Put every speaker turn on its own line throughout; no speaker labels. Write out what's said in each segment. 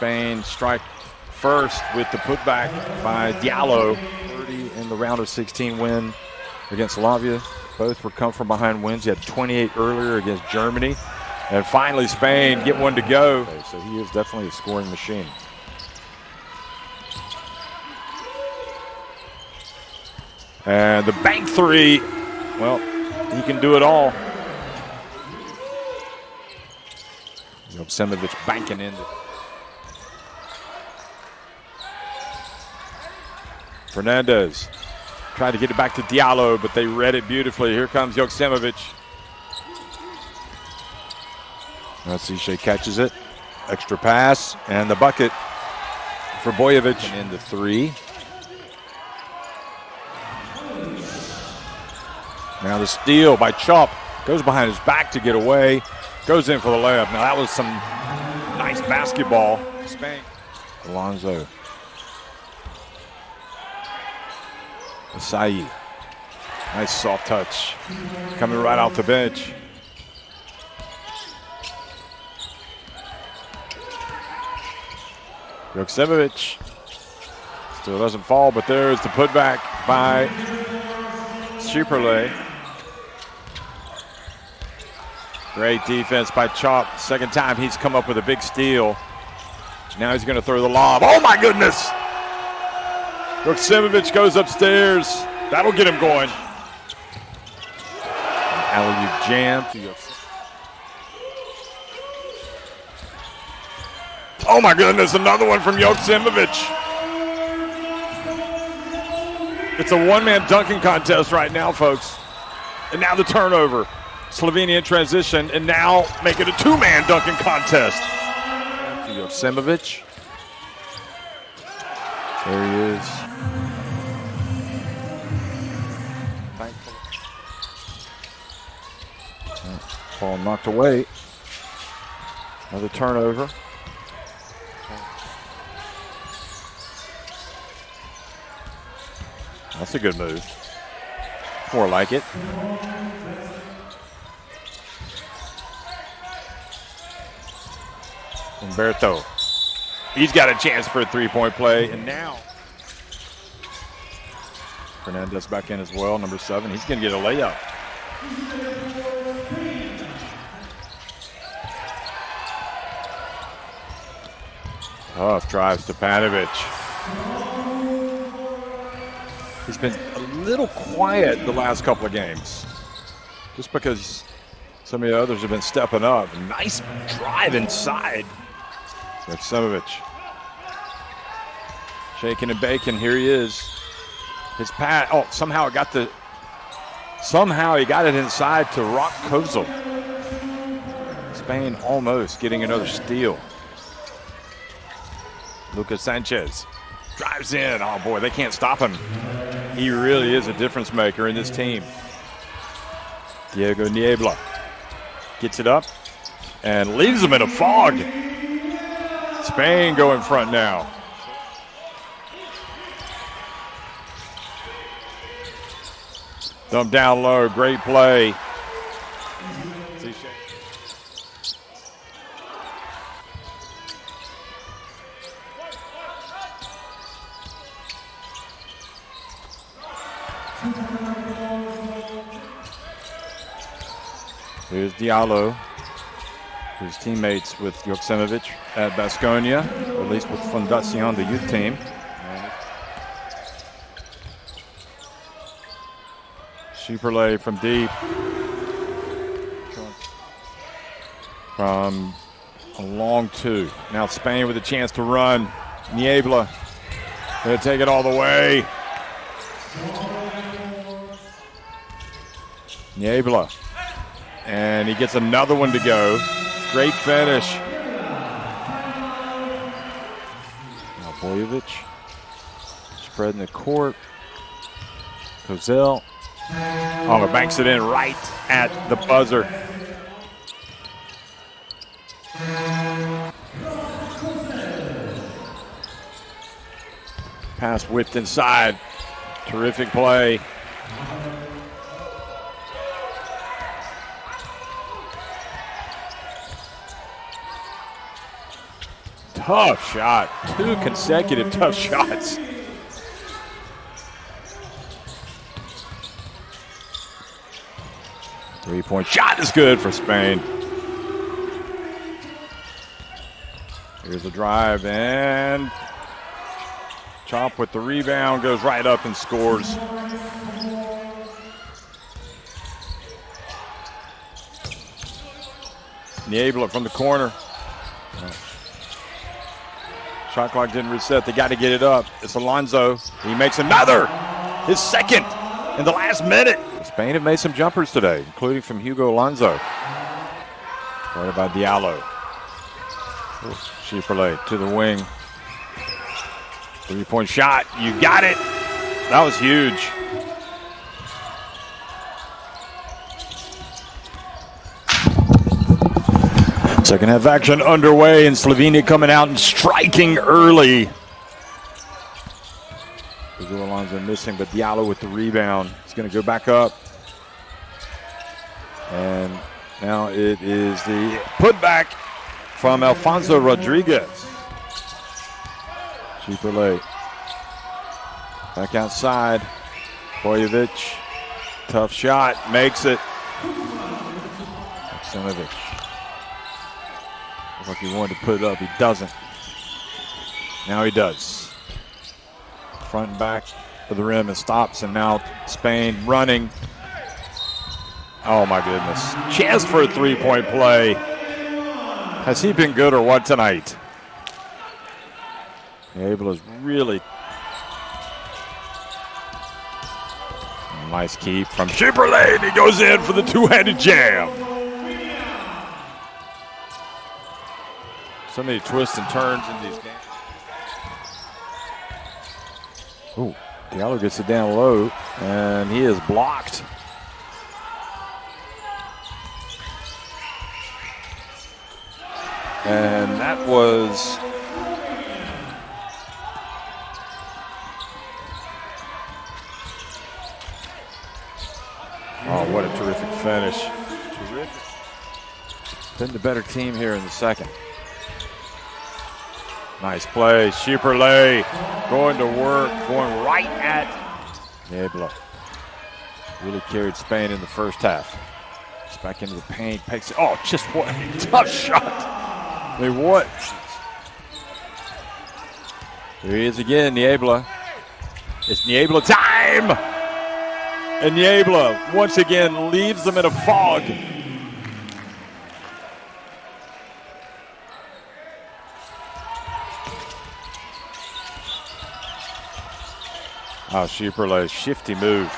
Spain strike first with the putback by Diallo. 30 in the round of 16 win against Latvia. Both were come from behind wins. He had 28 earlier against Germany. And finally Spain get one to go. Okay, so he is definitely a scoring machine. And the bank three, well, he can do it all. Joksimovic banking in. Fernandez tried to get it back to Diallo, but they read it beautifully. Here comes Joksimovic. Ciche catches it. Extra pass, and the bucket for Bojovic. And into three. Now the steal by Chop. Goes behind his back to get away. Goes in for the layup. Now that was some nice basketball. Spain. Alonso. Asai. Nice soft touch. Coming right off the bench. Joksimovic. Still doesn't fall, but there's the putback by Superlay. Great defense by Chop. Second time he's come up with a big steal. Now he's going to throw the lob. Oh my goodness! Joksimovic goes upstairs. That'll get him going. Alley-oop jam. Oh my goodness, another one from Joksimovic. It's a one-man dunking contest right now, folks. And now the turnover. Slovenia in transition, and now make it a two-man dunking contest. Joksimovic. There he is. Ball knocked away. Another turnover. That's a good move. More like it. Umberto. He's got a chance for a three-point play, and now Fernandez back in as well, number 7. He's going to get a layup. Tough drives to Panovic. He's been a little quiet the last couple of games, just because some of the others have been stepping up. Nice drive inside. Joksimovic. Shaking and baking. Here he is. His pass. Oh, somehow he got it inside to Rock Kozel. Spain almost getting another steal. Lucas Sanchez drives in. Oh boy, they can't stop him. He really is a difference maker in this team. Diego Niebla gets it up and leaves them in a fog. Spain go in front now. Dump down low, great play. Here's Diallo, who's teammates with Joksimovic at Baskonia, or at least with Fundación, the youth team. Superlay from deep. From a long two. Now Spain with a chance to run. Niebla going to take it all the way. Niebla. And he gets another one to go. Great finish. Now Bojovic spreading the court. Kozel. Oh, it banks it in right at the buzzer. Pass whipped inside. Terrific play. Tough shot. 2 consecutive tough shots. Three-point shot is good for Spain. Here's the drive, and Chomp with the rebound, goes right up and scores. Niebla from the corner. Shot clock didn't reset. They got to get it up. It's Alonso. He makes another. His second in the last minute. Spain have made some jumpers today, including from Hugo Alonso. Guarded by Diallo. Schieperle to the wing. Three-point shot. You got it. That was huge. Second half action underway, and Slovenia coming out and striking early. Hugo Alonso missing, but Diallo with the rebound. He's going to go back up. And now it is the putback from Alfonso Rodriguez. Schieperle back outside. Bojovic, tough shot, makes it. Maksimovic. Looked like he wanted to put it up, he doesn't. Now he does. Front and back to the rim and stops, and now Spain running. Oh my goodness. Chance for a three-point play. Has he been good or what tonight? Niebla is really nice keep from Schieperle, and he goes in for the two-handed jam. So many twists and turns in these games. Ooh, Diallo gets it down low, and he is blocked. And that was what a terrific finish. Terrific. Been the better team here in the second. Nice play. Schieperle going to work, going right at Niebla. Really carried Spain in the first half. It's back into the paint. Oh, just what a tough shot. I mean, what? Here he is again, Niebla. It's Niebla time! And Niebla, once again, leaves them in a fog. Oh, Schieperle, shifty move.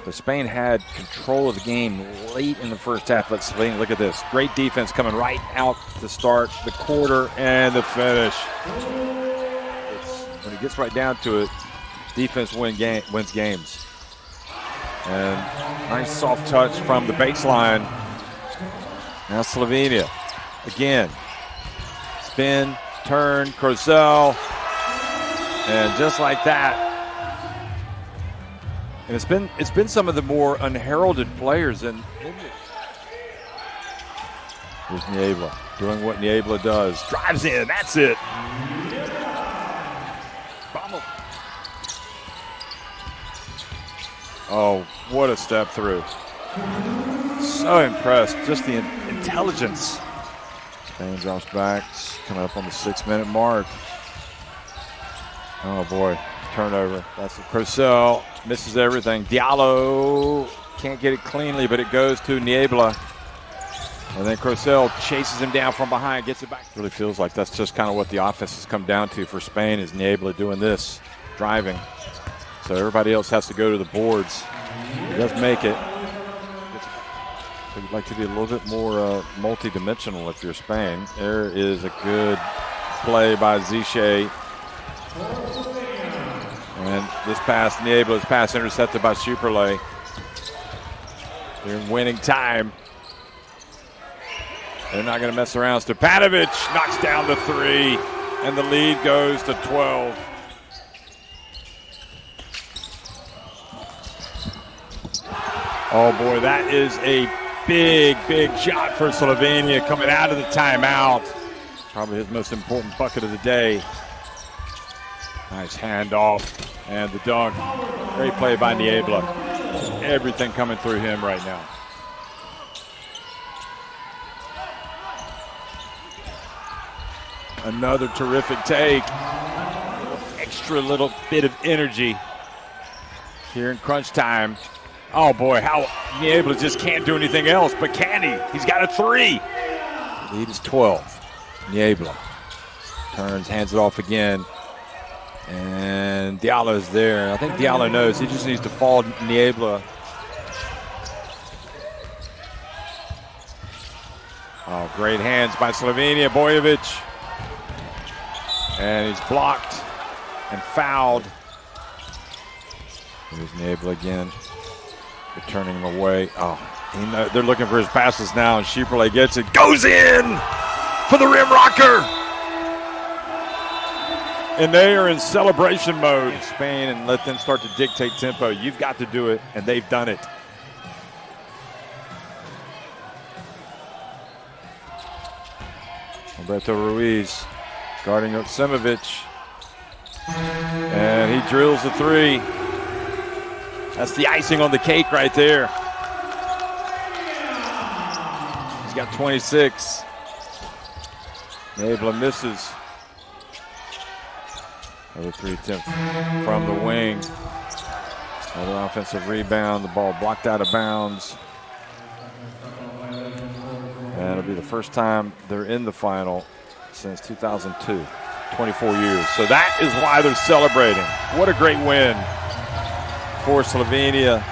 But Spain had control of the game late in the first half. But Slovenia, look at this. Great defense coming right out to start the quarter and the finish. When it gets right down to it, defense wins games. And nice soft touch from the baseline. Now Slovenia. Again. Spin, turn, Crosell. And just like that. And it's been some of the more unheralded players, and here's Niebla doing what Niebla does. Drives in, that's it. Oh, what a step through. So impressed, just the intelligence. Spain drops back, coming up on the 6-minute mark. Oh boy, turnover. That's a Crosell. Misses everything. Diallo can't get it cleanly, but it goes to Niebla. And then Crosell chases him down from behind, gets it back. Really feels like that's just kind of what the offense has come down to for Spain, is Niebla doing this, driving. So everybody else has to go to the boards. He does make it. You'd like to be a little bit more multi-dimensional if you're Spain. There is a good play by Zichet. And this pass, Niebla's pass intercepted by Schieperle. They're in winning time. They're not going to mess around. Stepanovic knocks down the three, and the lead goes to 12. Oh boy, that is a Big shot for Slovenia coming out of the timeout. Probably his most important bucket of the day. Nice handoff and the dunk. Great play by Niebla. Everything coming through him right now. Another terrific take. Extra little bit of energy here in crunch time. Oh boy, how Niebla just can't do anything else, but can he? He's got a 3. Lead is 12. Niebla turns, hands it off again. And Diallo's there. I think Diallo knows he just needs to fall Niebla. Oh, great hands by Slovenia, Bojovic. And he's blocked and fouled. Here's Niebla again. They're turning him away. Oh, they're looking for his passes now, and Schieperle gets it. Goes in for the rim rocker. And they are in celebration mode. Spain, and let them start to dictate tempo. You've got to do it, and they've done it. Alberto Ruiz guarding Joksimovic. And he drills the 3. That's the icing on the cake right there. He's got 26. Niebla misses. Another 3 attempt from the wing. Another offensive rebound. The ball blocked out of bounds. And it'll be the first time they're in the final since 2002. 24 years. So that is why they're celebrating. What a great win for Slovenia.